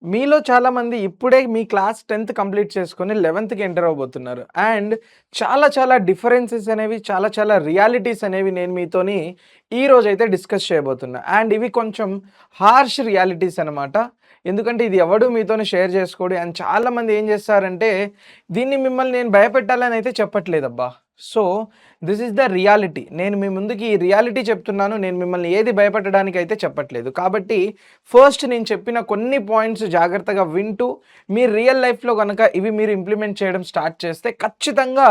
మీలో చాలామంది ఇప్పుడే మీ క్లాస్ 10థ్ కంప్లీట్ చేసుకొని 11థ్‌కి ఎంటర్ అవ్వబోతున్నారు. అండ్ చాలా డిఫరెన్సెస్ అనేవి, చాలా రియాలిటీస్ అనేవి నేను మీతోని ఈరోజైతే డిస్కస్ చేయబోతున్నా. అండ్ ఇవి కొంచెం హార్ష్ రియాలిటీస్ అనమాట. ఎందుకంటే ఇది ఎవడు మీతోని షేర్ చేసుకోడు. అండ్ చాలామంది ఏం చేస్తారంటే దీన్ని మిమ్మల్ని నేను భయపెట్టాలని అయితే చెప్పట్లేదబ్బా. So, this is the reality. నేను మీ ముందుకి ఈ రియాలిటీ చెప్తున్నాను. నేను మిమ్మల్ని ఏది భయపెట్టడానికి అయితే చెప్పట్లేదు. కాబట్టి ఫస్ట్ నేను చెప్పిన కొన్ని పాయింట్స్ జాగ్రత్తగా వింటూ మీ రియల్ లైఫ్‌లో గనక ఇవి మీరు ఇంప్లిమెంట్ చేయడం స్టార్ట్ చేస్తే ఖచ్చితంగా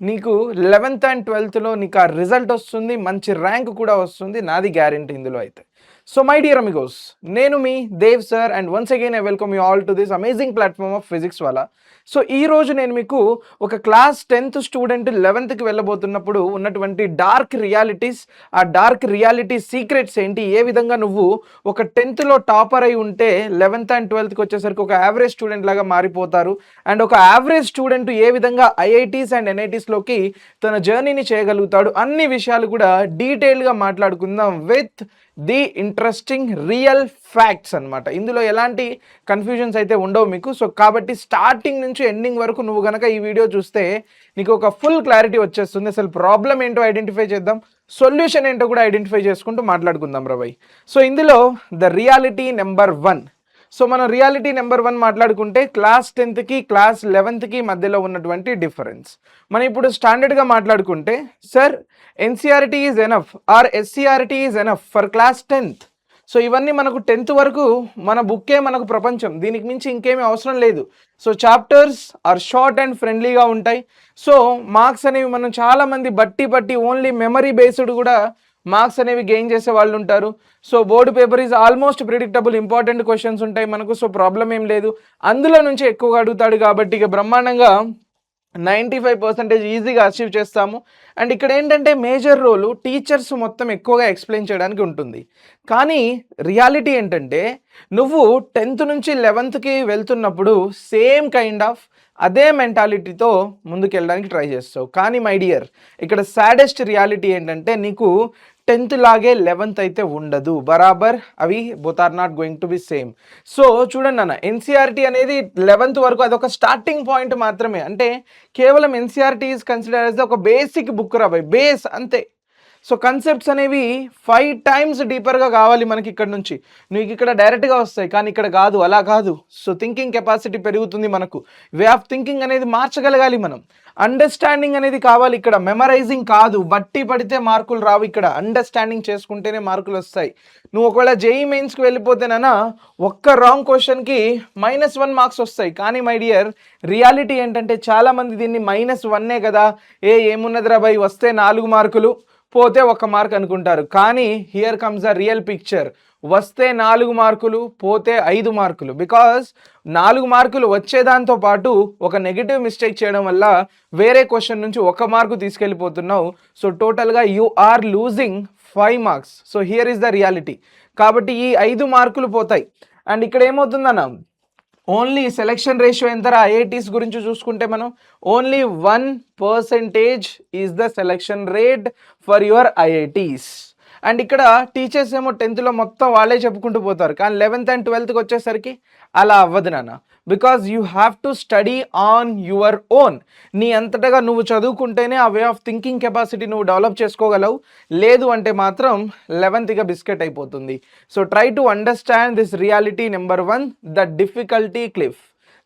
నీకు 11థ్ అండ్ 12థ్‌లో నీకు ఆ రిజల్ట్ వస్తుంది. మంచి ర్యాంక్ కూడా వస్తుంది. నాది గ్యారంటీ ఇందులో అయితే. సో మై డియర్ అమిగోస్, నేను మీ Dev sir and once again I welcome you all to this amazing platform of Physics Wallah. So ఈరోజు నేను మీకు ఒక క్లాస్ 10థ్ స్టూడెంట్ 11థ్‌కి వెళ్ళబోతున్నప్పుడు ఉన్నటువంటి డార్క్ రియాలిటీస్, ఆ డార్క్ రియాలిటీ సీక్రెట్స్ ఏంటి, ఏ విధంగా నువ్వు ఒక 10థ్‌లో టాపర్ అయి ఉంటే 11థ్ అండ్ 12థ్‌కి వచ్చేసరికి ఒక యావరేజ్ స్టూడెంట్ లాగా మారిపోతారు. అండ్ ఒక యావరేజ్ స్టూడెంట్ ఏ విధంగా ఐఐటీస్ అండ్ ఎన్ఐటీస్‌లోకి తన జర్నీని చేయగలుగుతాడు, అన్ని విషయాలు కూడా డీటెయిల్‌గా మాట్లాడుకుందాం with the interesting real facts అనమాట. ఇందులో ఎలాంటి కన్ఫ్యూజన్స్ అయితే ఉండవు మీకు. సో కాబట్టి స్టార్టింగ్ నుంచి ఎండింగ్ వరకు నువ్వు గనక ఈ వీడియో చూస్తే నీకు ఒక ఫుల్ క్లారిటీ వచ్చేస్తుంది. అసలు ప్రాబ్లం ఏంటో ఐడెంటిఫై చేద్దాం, సొల్యూషన్ ఏంటో కూడా ఐడెంటిఫై చేసుకుంటూ మాట్లాడుకుందాం రవై. సో ఇందులో ద రియాలిటీ నెంబర్ 1. సో మనం రియాలిటీ నెంబర్ 1 మాట్లాడుకుంటే క్లాస్ 10థ్‌కి క్లాస్ 11థ్‌కి మధ్యలో ఉన్నటువంటి డిఫరెన్స్. మనం ఇప్పుడు స్టాండర్డ్‌గా మాట్లాడుకుంటే sir NCERT is enough or SCERT is enough for class 10థ్. సో ఇవన్నీ మనకు 10థ్ వరకు మన బుక్కే మనకు ప్రపంచం. దీనికి మించి ఇంకేమీ అవసరం లేదు. So chapters are short and ఫ్రెండ్లీగా ఉంటాయి. సో మార్క్స్ అనేవి మనం చాలామంది బట్టి ఓన్లీ మెమరీ బేస్డ్ కూడా మార్క్స్ అనేవి గెయిన్ చేసే వాళ్ళు ఉంటారు. So board paper is almost predictable, important questions ఉంటాయి మనకు. సో ప్రాబ్లం ఏం లేదు, అందులో నుంచి ఎక్కువగా అడుగుతాడు కాబట్టి ఇక బ్రహ్మాండంగా 95% ఈజీగా అచీవ్ చేస్తాము. అండ్ ఇక్కడ ఏంటంటే మేజర్ రోలు టీచర్స్ మొత్తం ఎక్కువగా ఎక్స్ప్లెయిన్ చేయడానికి ఉంటుంది. కానీ రియాలిటీ ఏంటంటే నువ్వు 10థ్ నుంచి 11థ్‌కి వెళ్తున్నప్పుడు సేమ్ కైండ్ ఆఫ్ అదే మెంటాలిటీతో ముందుకెళ్ళడానికి ట్రై చేస్తావు. కానీ మై డియర్, ఇక్కడ సాడెస్ట్ రియాలిటీ ఏంటంటే నీకు 10థ్ లాగే 11థ్ అయితే ఉండదు బరాబర్. అవి both are not going to be same. So చూడండి అన్న, ఎన్సీఆర్టీ అనేది 11థ్ వరకు అదొక స్టార్టింగ్ పాయింట్ మాత్రమే. అంటే కేవలం ఎన్సీఆర్టీ ఈజ్ కన్సిడర్ యాజ్ ఒక బేసిక్ బుక్ రాబాయ్, బేస్ అంతే. సో కన్సెప్ట్స్ అనేవి 5 టైమ్స్ డీపర్గా కావాలి మనకి ఇక్కడ నుంచి. నీకు ఇక్కడ డైరెక్ట్గా వస్తాయి, కానీ ఇక్కడ కాదు, అలా కాదు. సో థింకింగ్ కెపాసిటీ పెరుగుతుంది మనకు. వే ఆఫ్ థింకింగ్ అనేది మార్చగలగాలి మనం. అండర్స్టాండింగ్ అనేది కావాలి ఇక్కడ, మెమరైజింగ్ కాదు. బట్టి పడితే మార్కులు రావు ఇక్కడ, అండర్స్టాండింగ్ చేసుకుంటేనే మార్కులు వస్తాయి. నువ్వు ఒకవేళ జేఈ మెయిన్స్కి వెళ్ళిపోతేనన్నా ఒక్క రాంగ్ క్వశ్చన్కి -1 మార్క్స్ వస్తాయి. కానీ మై డియర్ రియాలిటీ ఏంటంటే చాలామంది దీన్ని -1 కదా, ఏమున్నదిరా భయ్, వస్తే 4 మార్కులు పోతే 1 మార్క్ అనుకుంటారు. కానీ here comes the real picture. వస్తే 4 మార్కులు, పోతే 5 మార్కులు. బికాస్ 4 మార్కులు వచ్చేదాంతో పాటు ఒక నెగిటివ్ మిస్టేక్ చేయడం వల్ల వేరే క్వశ్చన్ నుంచి 1 మార్కు తీసుకెళ్ళిపోతున్నావు. సో టోటల్గా you are losing 5 marks. So here is the reality. కాబట్టి ఈ 5 మార్కులు పోతాయి. అండ్ ఇక్కడ ఏమవుతుందన్న, ఓన్లీ సెలెక్షన్ రేషియో ఎంతరా ఐఐటీస్ గురించి చూసుకుంటే మనం only 1% is the selection rate for your IITs. And ఇక్కడ టీచర్స్ ఏమో 10థ్లో మొత్తం వాళ్ళే చెప్పుకుంటూ పోతారు, కానీ 11th అండ్ 12థ్కి వచ్చేసరికి అలా అవ్వదు నాన్న. Because you have to study on your own. నీ అంతటగా నువ్వు చదువుకుంటేనే ఆ వే ఆఫ్ థింకింగ్ కెపాసిటీ నువ్వు డెవలప్ చేసుకోగలవు. లేదు అంటే మాత్రం 11th బిస్కెట్ అయిపోతుంది. So try to understand this reality number 1, the difficulty cliff.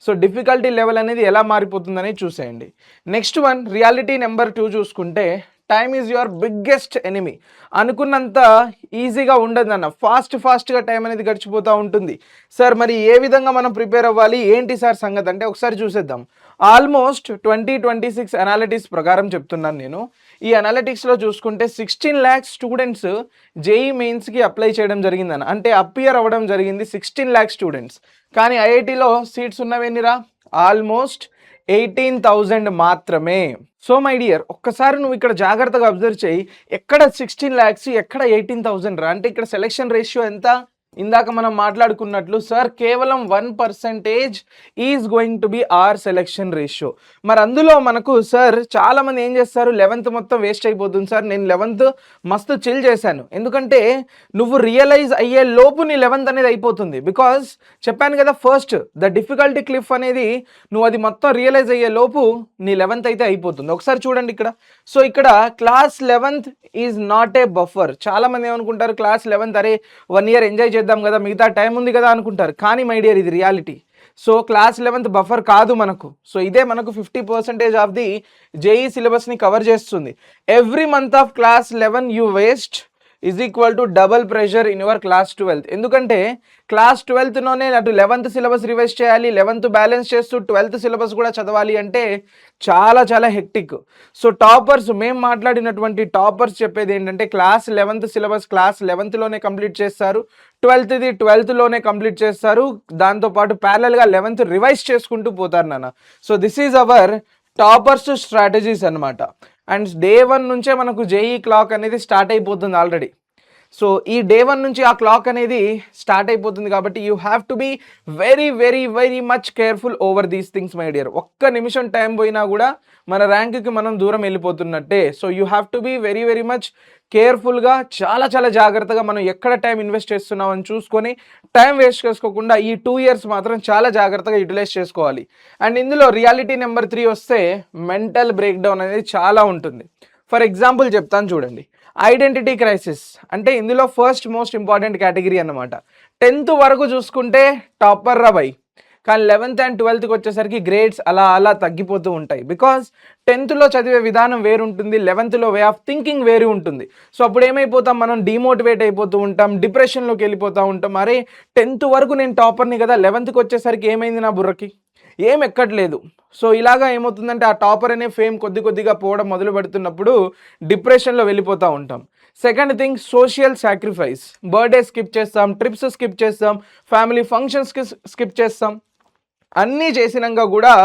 So difficulty level అనేది ఎలా మారిపోతుందని చూసేయండి. నెక్స్ట్ వన్, రియాలిటీ నెంబర్ 2 చూసుకుంటే time is your biggest enemy. అనుకున్నంత ఈజీగా ఉండదన్న, ఫాస్ట్గా టైం అనేది గడిచిపోతూ ఉంటుంది. సార్ మరి ఏ విధంగా మనం ప్రిపేర్ అవ్వాలి, ఏంటి సార్ సంగతి అంటే ఒకసారి చూసేద్దాం. ఆల్మోస్ట్ 2026 అనాలిటిక్స్ ప్రకారం చెప్తున్నాను నేను. ఈ అనాలిటిక్స్లో చూసుకుంటే 16 lakhs స్టూడెంట్స్ జేఈ మెయిన్స్కి అప్లై చేయడం జరిగిందన్న, అంటే అపియర్ అవ్వడం జరిగింది 16 lakhs స్టూడెంట్స్. కానీ ఐఐటీలో సీట్స్ ఉన్నవేనిరా, ఆల్మోస్ట్ 18,000 మాత్రమే. సో మై డియర్, ఒక్కసారి నువ్వు ఇక్కడ జాగ్రత్తగా అబ్జర్వ్ చేయి. ఎక్కడ 16 lakhs, ఎక్కడ 18,000 రా. అంటే ఇక్కడ సెలెక్షన్ రేషియో ఎంత, ఇందాక మనం మాట్లాడుకున్నట్లు సార్ కేవలం 1% is going to be our selection ratio. మరి అందులో మనకు సార్ చాలామంది ఏం చేస్తారు, 11th మొత్తం వేస్ట్ అయిపోతుంది సార్, నేను 11th మస్తు చిల్ చేశాను. ఎందుకంటే నువ్వు రియలైజ్ అయ్యే లోపు నీ 11th అనేది అయిపోతుంది. బికాజ్ చెప్పాను కదా ఫస్ట్ ద డిఫికల్టీ క్లిఫ్ అనేది నువ్వు అది మొత్తం రియలైజ్ అయ్యే లోపు నీ 11th అయితే అయిపోతుంది. ఒకసారి చూడండి ఇక్కడ. సో ఇక్కడ class 11th is not a buffer. చాలామంది ఏమనుకుంటారు, క్లాస్ 11th అరే 1 year ఎంజాయ్ చేద్దాం కదా, మిగతా టైం ఉంది కదా అనుకుంటారు. కానీ మై డియర్ ఇది reality. So class 11th buffer కాదు మనకు. సో ఇదే మనకు 50% ఆఫ్ ది జేఈ సిలబస్ని కవర్ చేస్తుంది. Every month of class 11 you waste is equal to double pressure in your class 12th. ఎందుకంటే క్లాస్ 12thలోనే అటు 11th సిలబస్ రివైజ్ చేయాలి, 11th బ్యాలెన్స్ చేస్తూ 12th సిలబస్ కూడా చదవాలి అంటే చాలా చాలా హెక్టిక్. సో టాపర్స్, మేము మాట్లాడినటువంటి టాపర్స్ చెప్పేది ఏంటంటే క్లాస్ 11th సిలబస్ క్లాస్ 11thలోనే కంప్లీట్ చేస్తారు, 12thది 12thలోనే కంప్లీట్ చేస్తారు, దాంతోపాటు ప్యారలల్గా 11th రివైజ్ చేసుకుంటూ పోతారు నాన్న. So this is our toppers strategies అనమాట. అండ్ డే 1 నుంచే మనకు జేఈ క్లాక్ అనేది స్టార్ట్ అయిపోతుంది ఆల్రెడీ. సో ఈ డే 1 నుంచి ఆ క్లాక్ అనేది స్టార్ట్ అయిపోతుంది కాబట్టి you have to be very very very much careful over these things my dear. ఒక్క నిమిషం టైం పోయినా కూడా మన ర్యాంక్కి మనం దూరం వెళ్ళిపోతున్నట్టే. So you have to be very very much కేర్ఫుల్గా, చాలా చాలా జాగ్రత్తగా మనం ఎక్కడ టైం ఇన్వెస్ట్ చేస్తున్నాం అని చూసుకొని టైం వేస్ట్ చేసుకోకుండా ఈ 2 years మాత్రం చాలా జాగ్రత్తగా యూటిలైజ్ చేసుకోవాలి. అండ్ ఇందులో రియాలిటీ నెంబర్ 3 వస్తే మెంటల్ బ్రేక్ డౌన్ అనేది చాలా ఉంటుంది. ఫర్ ఎగ్జాంపుల్ చెప్తాను చూడండి. ఐడెంటిటీ క్రైసిస్ అంటే ఇందులో ఫస్ట్ మోస్ట్ ఇంపార్టెంట్ కేటగిరీ అన్నమాట. 10th వరకు చూసుకుంటే టాపర్ రా బై, కానీ 11th and 12thకి వచ్చేసరికి గ్రేడ్స్ అలా అలా తగ్గిపోతూ ఉంటాయి. బికాజ్ 10thలో చదివే విధానం వేరు ఉంటుంది, 11thలో వే ఆఫ్ థింకింగ్ వేరు ఉంటుంది. సో అప్పుడు ఏమైపోతాం, మనం డిమోటివేట్ అయిపోతూ ఉంటాం, డిప్రెషన్లోకి వెళ్ళిపోతూ ఉంటాం. అరే 10th వరకు నేను టాపర్ని కదా, 11thకి వచ్చేసరికి ఏమైంది నా బుర్రకి, ఏం ఎక్కట్లేదు. సో ఇలాగా ఏమవుతుందంటే ఆ టాపర్ అనే ఫేమ్ కొద్ది కొద్దిగా పోవడం మొదలు పెడుతున్నప్పుడు డిప్రెషన్లో వెళ్ళిపోతూ ఉంటాం. Second thing social sacrifice. Birthday skip చేస్తాం, ట్రిప్స్ స్కిప్ చేస్తాం, ఫ్యామిలీ ఫంక్షన్స్కి స్కిప్ చేస్తాం. అన్నీ చేసినాక కూడా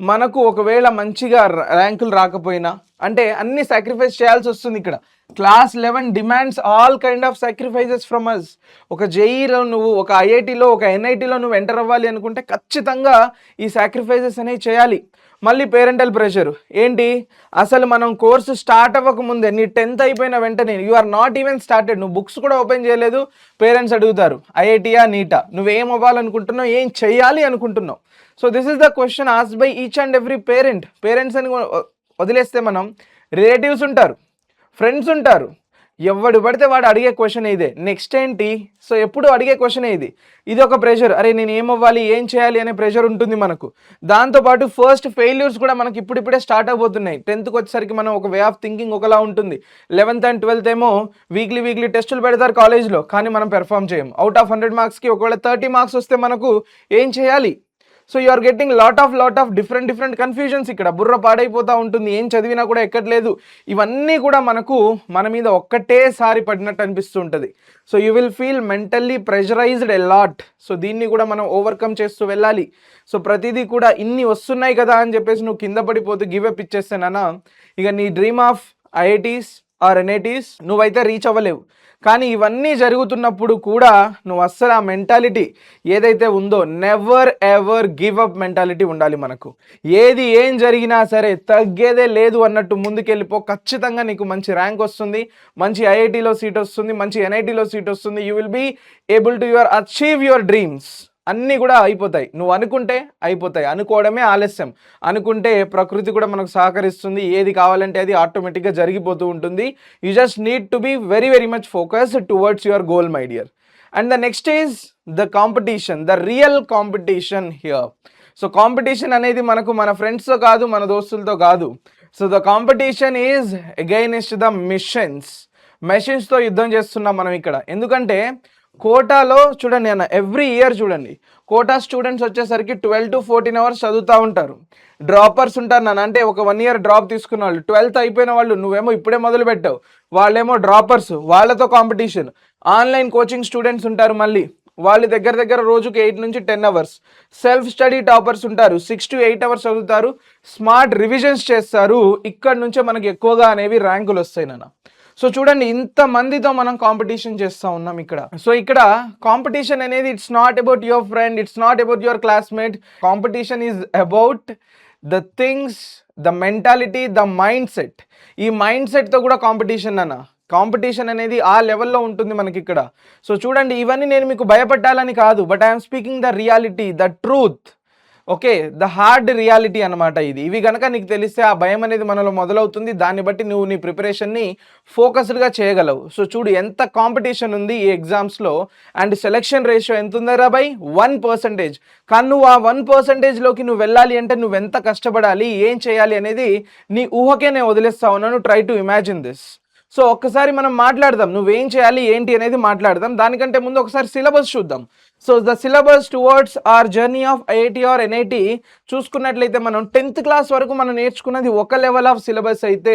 మనకు ఒకవేళ మంచిగా ర్యాంకులు రాకపోయినా అంటే అన్ని సాక్రిఫైస్ చేయాల్సి వస్తుంది. ఇక్కడ class 11 demands all kind of sacrifices from us. ఒక జేఈలో నువ్వు, ఒక ఐఐటీలో, ఒక ఎన్ఐటీలో నువ్వు ఎంటర్ అవ్వాలి అనుకుంటే ఖచ్చితంగా ఈ సాక్రిఫైజెస్ అనేవి చేయాలి. మళ్ళీ పేరెంటల్ ప్రెషర్ ఏంటి, అసలు మనం కోర్సు స్టార్ట్ అవ్వకముందే నీ 10th అయిపోయిన వెంటనే you are not even started, నువ్వు బుక్స్ కూడా ఓపెన్ చేయలేదు, పేరెంట్స్ అడుగుతారు ఐఐటీయా నీటా, నువ్వేం అవ్వాలనుకుంటున్నావు, ఏం చెయ్యాలి అనుకుంటున్నావు. So this is the question asked by each and every parent. Parents అని వదిలేస్తే మనం రిలేటివ్స్ ఉంటారు, ఫ్రెండ్స్ ఉంటారు, ఎవడు పడితే వాడు అడిగే క్వశ్చన్ ఇదే, నెక్స్ట్ ఏంటి. సో ఎప్పుడు అడిగే క్వశ్చన్ ఇది ఒక ప్రెషర్, అరే నేను ఏమవ్వాలి, ఏం చేయాలి అనే ప్రెషర్ ఉంటుంది మనకు. దాంతోపాటు ఫస్ట్ ఫెయిల్యూర్స్ కూడా మనకి ఇప్పుడిప్పుడే స్టార్ట్ అయిపోతున్నాయి. 10thకి వచ్చేసరికి మనం ఒక వే ఆఫ్ థింకింగ్ ఒకలా ఉంటుంది. 11th and 12th ఏమో వీక్లీ టెస్టులు పెడతారు కాలేజ్లో, కానీ మనం పెర్ఫామ్ చేయం. అవుట్ ఆఫ్ 100 మార్క్స్కి ఒకవేళ 30 మార్క్స్ వస్తే మనకు ఏం చేయాలి. So you are getting lot of different confusions. ఇక్కడ బుర్ర పాడైపోతూ ఉంటుంది, ఏం చదివినా కూడా ఎక్కట్లేదు. ఇవన్నీ కూడా మన మీద ఒక్కటేసారి పడినట్టు అనిపిస్తూ ఉంటుంది. So you will feel mentally pressurised a lot. So దీన్ని కూడా మనం ఓవర్కమ్ చేస్తూ వెళ్ళాలి. సో ప్రతిదీ కూడా ఇన్ని వస్తున్నాయి కదా అని చెప్పేసి నువ్వు కింద పడిపోతూ గివ్ అప్ ఇచ్చేస్తానన్నా ఇక నీ dream of IITs or NITs నువ్వైతే రీచ్ అవ్వలేవు. కానీ ఇవన్నీ జరుగుతున్నప్పుడు కూడా నువ్వు అస్సలు ఆ మెంటాలిటీ ఏదైతే ఉందో, never ever give up mentality ఉండాలి మనకు. ఏం జరిగినా సరే తగ్గేదే లేదు అన్నట్టు ముందుకెళ్ళిపో. ఖచ్చితంగా నీకు మంచి ర్యాంక్ వస్తుంది, మంచి ఐఐటీలో సీట్ వస్తుంది, మంచి ఎన్ఐటీలో సీట్ వస్తుంది. You will be able to achieve your dreams. అన్నీ కూడా అయిపోతాయి. నువ్వు అనుకుంటే అయిపోతాయి, అనుకోవడమే ఆలస్యం. అనుకుంటే ప్రకృతి కూడా మనకు సహకరిస్తుంది, ఏది కావాలంటే అది ఆటోమేటిక్గా జరిగిపోతూ ఉంటుంది. You just need to be very very much focused towards your goal my dear. And the next is the competition, the real competition here. So competition అనేది మనకు మన ఫ్రెండ్స్తో కాదు, మన దోస్తులతో కాదు. So the competition is against the మెషిన్స్తో యుద్ధం చేస్తున్నాం మనం ఇక్కడ. ఎందుకంటే కోటాలో చూడండి అన్న, ఎవ్రీ ఇయర్ చూడండి కోటా స్టూడెంట్స్ వచ్చేసరికి 12 to 14 hours చదువుతూ ఉంటారు. డ్రాపర్స్ ఉంటారు నాన్న, అంటే ఒక 1 year డ్రాప్ తీసుకున్న వాళ్ళు, 12th అయిపోయిన వాళ్ళు, నువ్వేమో ఇప్పుడే మొదలు పెట్టావు, వాళ్ళేమో డ్రాపర్స్, వాళ్ళతో కాంపిటీషన్. ఆన్లైన్ కోచింగ్ స్టూడెంట్స్ ఉంటారు, మళ్ళీ వాళ్ళు దగ్గర రోజుకి 8 నుంచి 10 hours. సెల్ఫ్ స్టడీ టాపర్స్ ఉంటారు, 6 to 8 hours చదువుతారు, స్మార్ట్ రివిజన్స్ చేస్తారు. ఇక్కడ నుంచే మనకి ఎక్కువగా అనేవి ర్యాంకులు వస్తాయి నాన్న. సో చూడండి ఇంతమందితో మనం కాంపిటీషన్ చేస్తూ ఉన్నాం ఇక్కడ. సో ఇక్కడ కాంపిటీషన్ అనేది it's not about your friend, it's not about your classmate. Competition is about the things, the mentality, the mind set. ఈ మైండ్ సెట్తో కూడా కాంపిటీషన్ అన్న. కాంపిటీషన్ అనేది ఆ లెవెల్లో ఉంటుంది మనకి ఇక్కడ. సో చూడండి ఇవన్నీ నేను మీకు భయపెట్టాలని కాదు, but I'm speaking the reality, the truth. Okay, the hard reality అనమాట ఇది. ఇవి కనుక నీకు తెలిస్తే ఆ భయం అనేది మనలో మొదలవుతుంది. దాన్ని బట్టి నువ్వు నీ ప్రిపరేషన్ని ఫోకస్డ్గా చేయగలవు. సో చూడు ఎంత కాంపిటీషన్ ఉంది ఈ ఎగ్జామ్స్లో, అండ్ సెలెక్షన్ రేషియో ఎంత ఉందరా బై 1%. కానీ నువ్వు ఆ 1%లోకి నువ్వు వెళ్ళాలి అంటే నువ్వు ఎంత కష్టపడాలి, ఏం చేయాలి అనేది నీ ఊహకే నేను వదిలేస్తా ఉన్నాను. Try to imagine this. So ఒక్కసారి మనం మాట్లాడదాం, నువ్వేం చేయాలి ఏంటి అనేది మాట్లాడదాం. దానికంటే ముందు ఒకసారి సిలబస్ చూద్దాం. So the syllabus towards our journey of IIT or NIT చూసుకున్నట్లయితే మనం 10th క్లాస్ వరకు మనం నేర్చుకున్నది ఒక లెవెల్ ఆఫ్ సిలబస్ అయితే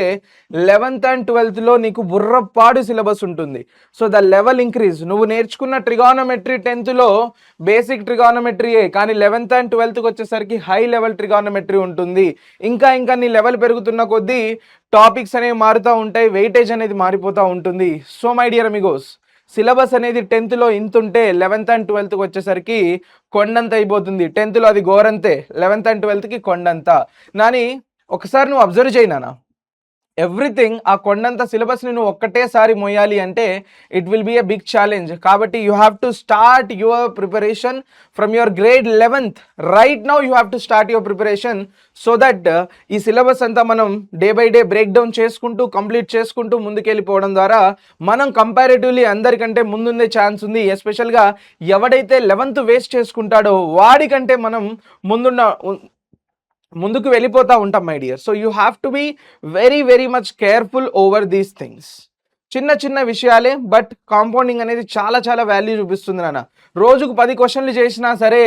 11th and 12thలో నీకు బుర్రపాడు సిలబస్ ఉంటుంది. So the level increase. నువ్వు నేర్చుకున్న ట్రిగానోమెట్రీ 10thలో బేసిక్ ట్రిగానోమెట్రీయే, కానీ 11th and 12thకి వచ్చేసరికి హై లెవెల్ ట్రిగానోమెట్రీ ఉంటుంది. ఇంకా ఇంకా నీ లెవెల్ పెరుగుతున్న కొద్దీ టాపిక్స్ అనేవి మారుతూ ఉంటాయి, వెయిటేజ్ అనేది మారిపోతూ ఉంటుంది. So my dear Amigos, syllabus అనేది 10thలో ఇంత ఉంటే 11th and 12thకి వచ్చేసరికి కొండంత అయిపోతుంది. 10thలో అది గోరంతే, 11th and 12thకి కొండంత. నాని ఒకసారి నువ్వు అబ్జర్వ్ చేయి నాన్న, ఎవ్రీథింగ్ ఆ కొండంత సిలబస్ని నువ్వు ఒక్కటేసారి మోయాలి అంటే it will be a big challenge. కాబట్టి you have to start your preparation from your grade 11th. Right now you have to start your preparation so that ఈ సిలబస్ అంతా మనం day by day break down చేసుకుంటూ complete చేసుకుంటూ ముందుకెళ్ళిపోవడం ద్వారా మనం comparatively అందరికంటే ముందుండే ఛాన్స్ ఉంది. ఎస్పెషల్గా ఎవడైతే 11th వేస్ట్ చేసుకుంటాడో వాడికంటే మనం ముందుకు వెళ్ళిపోతూ ఉంటాం my dear. So you have to be very very much careful over these things. చిన్న చిన్న విషయాలే, బట్ కాంపౌండింగ్ అనేది చాలా చాలా వాల్యూ చూపిస్తుంది నాన్న. రోజుకు 10 క్వశ్చన్లు చేసినా సరే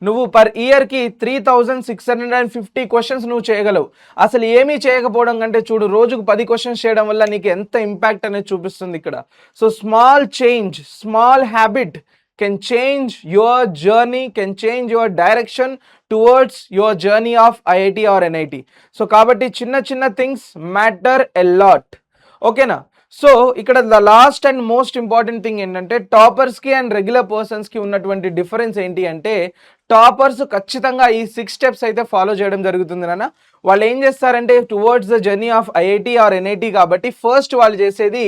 నువ్వు పర్ ఇయర్కి 3650 క్వశ్చన్స్ నువ్వు చేయగలవు. అసలు ఏమీ చేయకపోవడం కంటే చూడు రోజుకు 10 క్వశ్చన్స్ చేయడం వల్ల నీకు ఎంత ఇంపాక్ట్ అనేది చూపిస్తుంది ఇక్కడ. So small change, small habit can change your journey, can change your direction towards your journey of IIT or NIT. So kabatti chinna chinna things matter a lot. Okay na? So ఇక్కడ the last and most important thing ఏంటంటే టాపర్స్కి and regular పర్సన్స్కి ఉన్నటువంటి difference ఏంటి అంటే toppers ఖచ్చితంగా ఈ 6 steps అయితే ఫాలో చేయడం జరుగుతుంది నాన్న. వాళ్ళు ఏం చేస్తారంటే towards the journey of IIT or NIT కాబట్టి ఫస్ట్ వాళ్ళు చేసేది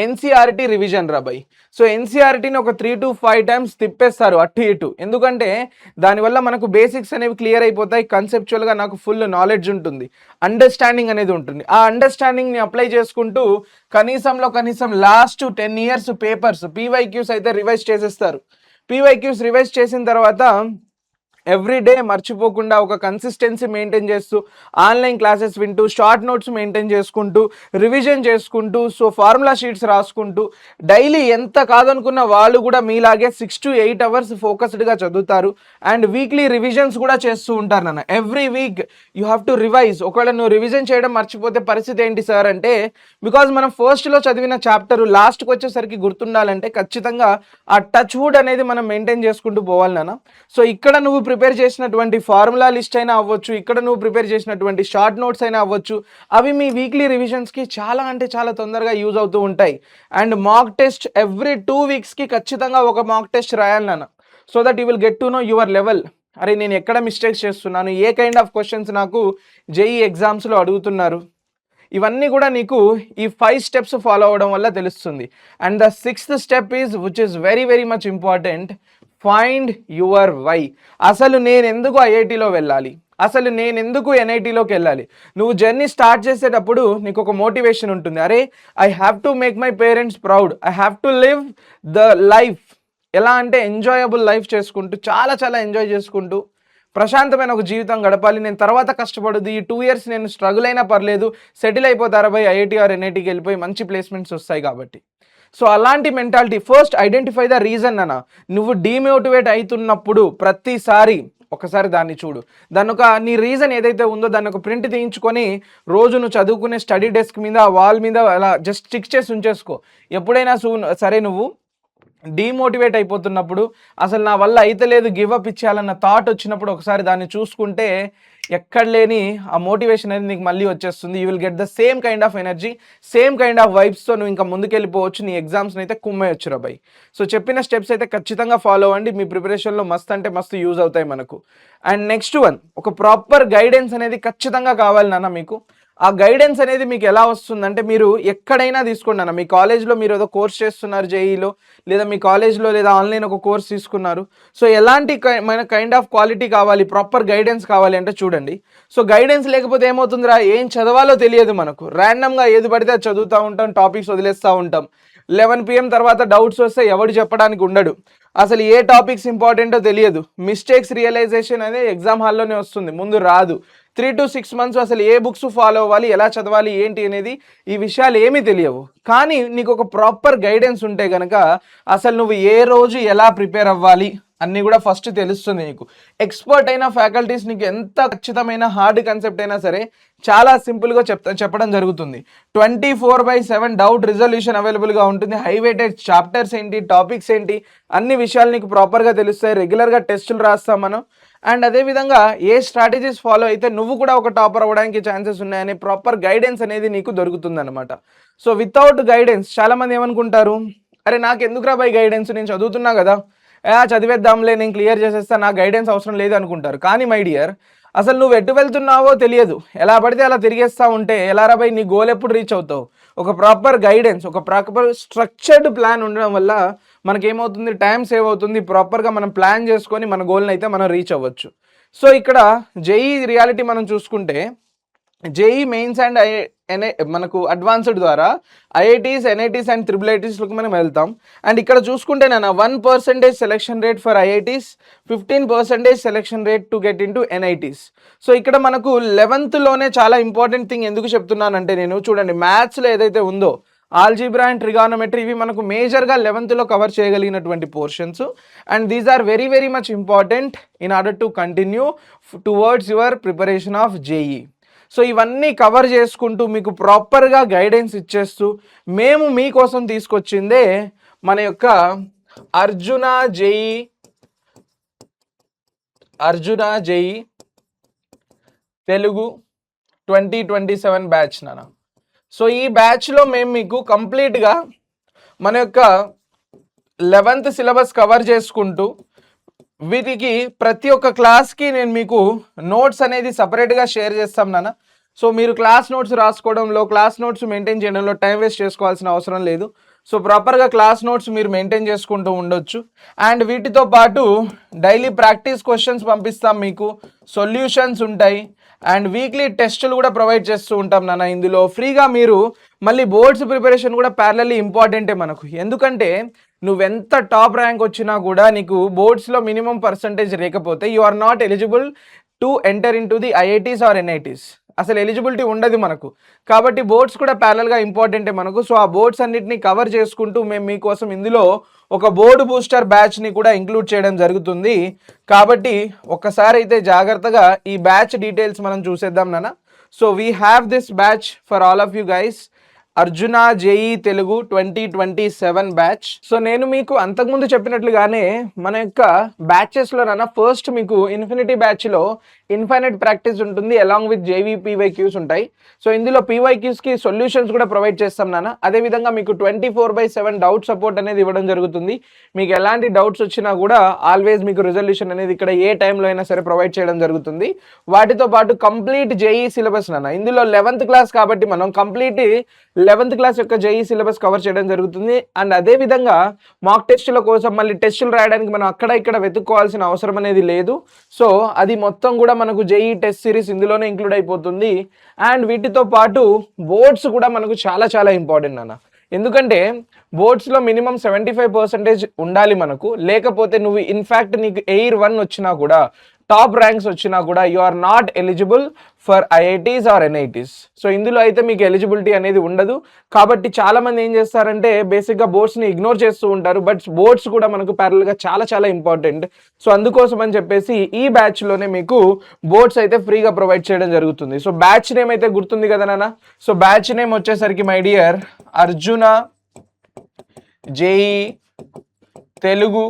ఎన్సీఆర్టీ రివిజన్ రాబాయ్. సో ఎన్సీఆర్టీని ఒక 3 to 5 times తిప్పేస్తారు అటు ఇటు. ఎందుకంటే దానివల్ల మనకు బేసిక్స్ అనేవి క్లియర్ అయిపోతాయి, కన్సెప్చువల్గా నాకు ఫుల్ నాలెడ్జ్ ఉంటుంది, అండర్స్టాండింగ్ అనేది ఉంటుంది. ఆ అండర్స్టాండింగ్ని అప్లై చేసుకుంటూ కనీసం లాస్ట్ 10 years పేపర్స్ పీవైక్యూస్ అయితే రివైజ్ చేసేస్తారు. పీవైక్యూస్ రివైజ్ చేసిన తర్వాత ఎవ్రీ డే మర్చిపోకుండా ఒక కన్సిస్టెన్సీ మెయింటైన్ చేస్తూ ఆన్లైన్ క్లాసెస్ వింటూ షార్ట్ నోట్స్ మెయింటైన్ చేసుకుంటూ రివిజన్ చేసుకుంటూ సో ఫార్ములా షీట్స్ రాసుకుంటూ డైలీ ఎంత కాదనుకున్న వాళ్ళు కూడా మీలాగే 6 to 8 hours ఫోకస్డ్గా చదువుతారు అండ్ వీక్లీ రివిజన్స్ కూడా చేస్తూ ఉంటారు నాన్న. Every week you have to revise. ఒకవేళ నువ్వు రివిజన్ చేయడం మర్చిపోతే పరిస్థితి ఏంటి సార్ అంటే బికాజ్ మనం ఫస్ట్లో చదివిన చాప్టర్ లాస్ట్కి వచ్చేసరికి గుర్తుండాలంటే ఖచ్చితంగా ఆ టచ్ వుడ్ అనేది మనం మెయింటైన్ చేసుకుంటూ పోవాలి నాన్న. సో ఇక్కడ నువ్వు ప్రిపేర్ చేసినటువంటి ఫార్ములా లిస్ట్ అయినా అవ్వచ్చు, ఇక్కడ నువ్వు ప్రిపేర్ చేసినటువంటి షార్ట్ నోట్స్ అయినా అవ్వచ్చు, అవి మీ వీక్లీ రివిజన్స్కి చాలా అంటే చాలా తొందరగా యూజ్ అవుతూ ఉంటాయి. అండ్ మాక్ టెస్ట్ ఎవ్రీ 2 weeksకి ఖచ్చితంగా ఒక మాక్ టెస్ట్ రాయాలి నాన్న. So that you will get to know your level. అరే నేను ఎక్కడ మిస్టేక్స్ చేస్తున్నాను, ఏ కైండ్ ఆఫ్ క్వశ్చన్స్ నాకు జేఈ ఎగ్జామ్స్లో అడుగుతున్నారు, ఇవన్నీ కూడా నీకు ఈ 5 steps ఫాలో అవ్వడం వల్ల తెలుస్తుంది. And the 6th step is which is very very much important, find your why. అసలు నేను ఎందుకు ఐఐటీలో వెళ్ళాలి, అసలు నేను ఎందుకు ఎన్ఐటీలోకి వెళ్ళాలి. నువ్వు జర్నీ స్టార్ట్ చేసేటప్పుడు నీకు ఒక మోటివేషన్ ఉంటుంది, అరే I have to make my parents proud, I have to live the life. ఎలా అంటే ఎంజాయబుల్ లైఫ్ చేసుకుంటూ చాలా చాలా ఎంజాయ్ చేసుకుంటూ ప్రశాంతమైన ఒక జీవితం గడపాలి. నేను తర్వాత కష్టపడదు, ఈ 2 years నేను స్ట్రగుల్ అయినా పర్లేదు, సెటిల్ అయిపోతారా బై ఐఐటీ ఆర్ ఎన్ఐటీకి వెళ్ళిపోయి మంచి ప్లేస్మెంట్స్ వస్తాయి కాబట్టి. సో అలాంటి mentality first identify the reason అన్న. నువ్వు డీమోటివేట్ అవుతున్నప్పుడు ప్రతిసారి ఒకసారి దాన్ని చూడు, దాని ఒక నీ రీజన్ ఏదైతే ఉందో దాన్ని ఒక ప్రింట్ తీయించుకొని రోజు నువ్వు చదువుకునే స్టడీ డెస్క్ మీద వాల్ మీద అలా జస్ట్ స్టిక్ చేసి ఉంచేసుకో. ఎప్పుడైనా సరే నువ్వు డీమోటివేట్ అయిపోతున్నప్పుడు, అసలు నా వల్ల అయితలేదు, గివ్ అప్ ఇచ్చేయాలన్న థాట్ వచ్చినప్పుడు ఒకసారి దాన్ని చూసుకుంటే ఎక్కడ లేని ఆ మోటివేషన్ అనేది నీకు మళ్ళీ వచ్చేస్తుంది. You will get the same kind of energy, same kind of వైబ్స్తో నువ్వు ఇంకా ముందుకెళ్ళిపోవచ్చు. నీ ఎగ్జామ్స్ని అయితే కుమ్మేయొచ్చు రా బై. సో చెప్పిన స్టెప్స్ అయితే ఖచ్చితంగా ఫాలో అవ్వండి. మీ ప్రిపరేషన్లో మస్తు అంటే మస్తు యూజ్ అవుతాయి మనకు. అండ్ నెక్స్ట్ వన్, ఒక ప్రాపర్ గైడెన్స్ అనేది ఖచ్చితంగా కావాలి నాన్న మీకు. ఆ గైడెన్స్ అనేది మీకు ఎలా వస్తుందంటే, మీరు ఎక్కడైనా తీసుకోండి అన్న. మీ కాలేజ్లో మీరు ఏదో కోర్స్ చేస్తున్నారు జేఈలో, లేదా మీ కాలేజ్లో లేదా ఆన్లైన్ ఒక కోర్స్ తీసుకున్నారు. సో ఎలాంటి మన కైండ్ ఆఫ్ క్వాలిటీ కావాలి, ప్రాపర్ గైడెన్స్ కావాలి అంటే చూడండి. సో గైడెన్స్ లేకపోతే ఏమవుతుందిరా, ఏం చదవాలో తెలియదు మనకు. ర్యాండమ్గా ఏది పడితే అది చదువుతూ ఉంటాం, టాపిక్స్ వదిలేస్తూ ఉంటాం. 11 PM తర్వాత డౌట్స్ వస్తే ఎవడు చెప్పడానికి ఉండడు. అసలు ఏ టాపిక్స్ ఇంపార్టెంటో తెలియదు. మిస్టేక్స్ రియలైజేషన్ అనేది ఎగ్జామ్ హాల్లోనే వస్తుంది, ముందు రాదు. 3 to 6 months అసలు ఏ బుక్స్ ఫాలో అవ్వాలి, ఎలా చదవాలి, ఏంటి అనేది ఈ విషయాలు ఏమీ తెలియవు. కానీ నీకు ఒక ప్రాపర్ గైడెన్స్ ఉంటే కనుక అసలు నువ్వు ఏ రోజు ఎలా ప్రిపేర్ అవ్వాలి అన్నీ కూడా ఫస్ట్ తెలుస్తుంది నీకు. ఎక్స్పర్ట్ అయిన ఫ్యాకల్టీస్ నీకు ఎంత ఖచ్చితమైన హార్డ్ కన్సెప్ట్ అయినా సరే చాలా సింపుల్గా చెప్పడం జరుగుతుంది. 24/7 డౌట్ రిజల్యూషన్ అవైలబుల్గా ఉంటుంది. హైవైటెడ్ చాప్టర్స్ ఏంటి, టాపిక్స్ ఏంటి, అన్ని విషయాలు నీకు ప్రాపర్గా తెలుస్తాయి. రెగ్యులర్గా టెస్టులు రాస్తాం మనం. అండ్ అదేవిధంగా ఏ స్ట్రాటజీస్ ఫాలో అయితే నువ్వు కూడా ఒక టాపర్ అవ్వడానికి ఛాన్సెస్ ఉన్నాయని ప్రాపర్ గైడెన్స్ అనేది నీకు దొరుకుతుంది అనమాట. సో వితౌట్ గైడెన్స్ చాలామంది ఏమనుకుంటారు, అరే నాకు ఎందుకురా బై గైడెన్స్, నేను చదువుతున్నా కదా, చదివేద్దాంలే, నేను క్లియర్ చేసేస్తా, నాకు గైడెన్స్ అవసరం లేదు అనుకుంటారు. కానీ మై డియర్, అసలు నువ్వు ఎటు వెళ్తున్నావో తెలియదు, ఎలా పడితే అలా తిరిగేస్తూ ఉంటే ఎలా రా బై, నీ గోల్ ఎప్పుడు రీచ్ అవుతావు? ఒక ప్రాపర్ గైడెన్స్, ఒక ప్రాపర్ స్ట్రక్చర్డ్ ప్లాన్ ఉండడం వల్ల మనకేమవుతుంది, టైం సేవ్ అవుతుంది. ప్రాపర్గా మనం ప్లాన్ చేసుకొని మన గోల్ని అయితే మనం రీచ్ అవ్వచ్చు. సో ఇక్కడ జేఈ రియాలిటీ మనం చూసుకుంటే, జేఈ మెయిన్స్ అండ్ మనకు అడ్వాన్స్డ్ ద్వారా ఐఐటీస్, ఎన్ఐటీస్ అండ్ ట్రిపుల్ ఐటీస్లకు మనం వెళ్తాం. అండ్ ఇక్కడ చూసుకుంటే నేను 1% selection rate for IITs, 15% selection rate to get in to NITs. So ఇక్కడ మనకు 11th చాలా ఇంపార్టెంట్ థింగ్ ఎందుకు చెప్తున్నానంటే, నేను చూడండి మ్యాథ్స్లో ఏదైతే ఉందో ఆల్జీబ్రా అండ్ ట్రిగానోమెట్రీ, ఇవి మనకు మేజర్గా 11th కవర్ చేయగలిగినటువంటి portions. And these are very very much important in order to continue towards your preparation of JEE. So ఇవన్నీ కవర్ చేసుకుంటూ మీకు ప్రాపర్గా గైడెన్స్ ఇచ్చేస్తూ మేము మీకోసం తీసుకొచ్చిందే మన యొక్క అర్జున జేఈ తెలుగు 2027 బ్యాచ్ నాన్న. సో ఈ బ్యాచ్లో మేము మీకు కంప్లీట్గా మన యొక్క 11th సిలబస్ కవర్ చేసుకుంటూ, వీటికి ప్రతి ఒక్క క్లాస్కి నేను మీకు నోట్స్ అనేది సపరేట్గా షేర్ చేస్తాం నాన్న. సో మీరు క్లాస్ నోట్స్ రాసుకోవడంలో, క్లాస్ నోట్స్ మెయింటైన్ చేయడంలో టైం వేస్ట్ చేసుకోవాల్సిన అవసరం లేదు. సో ప్రాపర్గా క్లాస్ నోట్స్ మీరు మెయింటైన్ చేసుకుంటూ ఉండొచ్చు. అండ్ వీటితో పాటు డైలీ ప్రాక్టీస్ క్వశ్చన్స్ పంపిస్తాం మీకు, సొల్యూషన్స్ ఉంటాయి. అండ్ వీక్లీ టెస్టులు కూడా ప్రొవైడ్ చేస్తూ ఉంటాం నాన్న ఇందులో ఫ్రీగా. మీరు మళ్ళీ బోర్డ్స్ ప్రిపరేషన్ కూడా ప్యారలల్లీ ఇంపార్టెంటే మనకు. ఎందుకంటే నువ్వెంత టాప్ ర్యాంక్ వచ్చినా కూడా నీకు బోర్డ్స్లో మినిమం పర్సంటేజ్ లేకపోతే you are not eligible to enter in to the IITs or NITs. అసలు ఎలిజిబిలిటీ ఉండదు మనకు. కాబట్టి బోర్డ్స్ కూడా ప్యారలల్గా ఇంపార్టెంటే మనకు. సో ఆ బోర్డ్స్ అన్నిటిని కవర్ చేసుకుంటూ మేము మీకోసం ఇందులో ఒక బోర్డు బూస్టర్ బ్యాచ్ని కూడా ఇంక్లూడ్ చేయడం జరుగుతుంది. కాబట్టి ఒక్కసారి అయితే జాగ్రత్తగా ఈ బ్యాచ్ డీటెయిల్స్ మనం చూసేద్దాం నాన్న. So we have this batch for all of you guys, Arjuna JEE Telugu 2027 batch. So నేను మీకు అంతకుముందు చెప్పినట్లుగానే మన యొక్క బ్యాచెస్లో నాన్న, ఫస్ట్ మీకు ఇన్ఫినిటీ బ్యాచ్లో ఇన్ఫైనైట్ ప్రాక్టీస్ ఉంటుంది, అలాంగ్ విత్ జేవీ పీవైక్యూస్ ఉంటాయి. సో ఇందులో పీవైక్యూస్కి సొల్యూషన్స్ కూడా ప్రొవైడ్ చేస్తాం నాన్న. అదేవిధంగా మీకు 24/7 డౌట్ సపోర్ట్ అనేది ఇవ్వడం జరుగుతుంది. మీకు ఎలాంటి డౌట్స్ వచ్చినా కూడా ఆల్వేస్ మీకు రిజల్యూషన్ అనేది ఇక్కడ ఏ టైంలో అయినా సరే ప్రొవైడ్ చేయడం జరుగుతుంది. వాటితో పాటు కంప్లీట్ జేఈ సిలబస్ నాన్న. ఇందులో 11th క్లాస్ కాబట్టి మనం కంప్లీట్ 11th క్లాస్ యొక్క జేఈ సిలబస్ కవర్ చేయడం జరుగుతుంది. అండ్ అదేవిధంగా మాక్ టెస్టుల కోసం మళ్ళీ టెస్టులు రాయడానికి మనం అక్కడ ఇక్కడ వెతుక్కోవాల్సిన అవసరం అనేది లేదు. సో అది మొత్తం కూడా మనకు జేఈ టెస్ట్ సిరీస్ ఇందులోనే ఇంక్లూడ్ అయిపోతుంది. అండ్ వీటితో పాటు బోర్డ్స్ కూడా మనకు చాలా చాలా ఇంపార్టెంట్ అన్న. ఎందుకంటే బోర్డ్స్లో మినిమం 75% ఉండాలి మనకు. లేకపోతే నువ్వు ఇన్ఫ్యాక్ట్ నీకు ఎయిర్ 1 వచ్చినా కూడా, టాప్ ర్యాంక్స్ వచ్చినా కూడా you are not eligible for IITs or NITs. So ఇందులో అయితే మీకు ఎలిజిబిలిటీ అనేది ఉండదు. కాబట్టి చాలామంది ఏం చేస్తారంటే బేసిక్గా బోర్డ్స్ని ఇగ్నోర్ చేస్తూ ఉంటారు. బట్ బోర్డ్స్ కూడా మనకు ప్యారల్గా చాలా చాలా ఇంపార్టెంట్. సో అందుకోసం అని చెప్పేసి ఈ బ్యాచ్లోనే మీకు బోర్డ్స్ అయితే ఫ్రీగా ప్రొవైడ్ చేయడం జరుగుతుంది. సో బ్యాచ్ నేమ్ అయితే గుర్తుంది కదా నాన్న. సో బ్యాచ్ నేమ్ వచ్చేసరికి my dear Arjuna JEE Telugu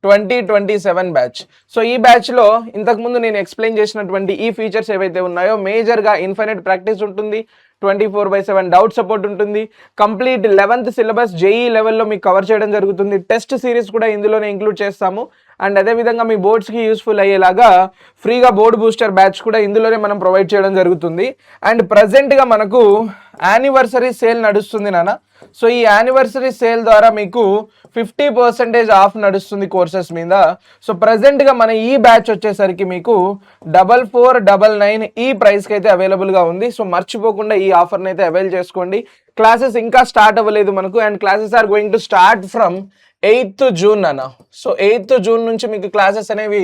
2027 batch. So ఈ బ్యాచ్లో ఇంతకుముందు నేను ఎక్స్ప్లెయిన్ చేసినటువంటి ఈ ఫీచర్స్ ఏవైతే ఉన్నాయో మేజర్గా ఇన్ఫైనైట్ ప్రాక్టీస్ ఉంటుంది, 24/7 డౌట్ సపోర్ట్ ఉంటుంది, కంప్లీట్ 11th సిలబస్ జేఈ లెవెల్లో మీకు కవర్ చేయడం జరుగుతుంది, టెస్ట్ సిరీస్ కూడా ఇందులోనే ఇంక్లూడ్ చేస్తాము. అండ్ అదేవిధంగా మీ బోర్డ్స్కి యూస్ఫుల్ అయ్యేలాగా ఫ్రీగా బోర్డ్ బూస్టర్ బ్యాచ్ కూడా ఇందులోనే మనం ప్రొవైడ్ చేయడం జరుగుతుంది. అండ్ ప్రజెంట్గా మనకు యానివర్సరీ సేల్ నడుస్తుంది నాన్న. సో ఈ యానివర్సరీ సేల్ ద్వారా మీకు 50% ఆఫ్ నడుస్తుంది కోర్సెస్ మీద. సో ప్రజెంట్గా మన ఈ బ్యాచ్ వచ్చేసరికి మీకు 4499 ఈ ప్రైస్కి అయితే అవైలబుల్గా ఉంది. సో మర్చిపోకుండా ఈ ఆఫర్ని అయితే అవైల్ చేసుకోండి. క్లాసెస్ ఇంకా స్టార్ట్ అవ్వలేదు మనకు, and classes are going to start from 8th June అన్న. సో 8th జూన్ నుంచి మీకు క్లాసెస్ అనేవి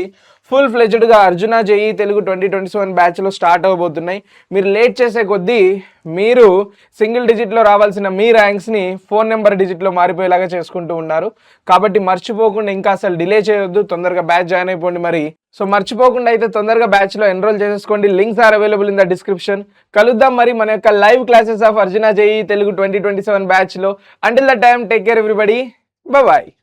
ఫుల్ ఫ్లెజ్డ్గా అర్జున జేఈ తెలుగు 2027 బ్యాచ్లో స్టార్ట్ అవ్వబోతున్నాయి. మీరు లేట్ చేసే కొద్దీ మీరు సింగిల్ డిజిట్లో రావాల్సిన మీ ర్యాంక్స్ని ఫోన్ నెంబర్ డిజిట్లో మారిపోయేలాగా చేసుకుంటూ ఉన్నారు. కాబట్టి మర్చిపోకుండా ఇంకా అసలు డిలే చేయొద్దు, తొందరగా బ్యాచ్ జాయిన్ అయిపోండి మరి. సో మర్చిపోకుండా అయితే తొందరగా బ్యాచ్లో ఎన్రోల్ చేసేసుకోండి. Links are available in the description. కలుద్దాం మరి మన యొక్క live classes of Arjuna JEE Telugu 2027 బ్యాచ్లో. Until the time take care everybody. Bye-bye.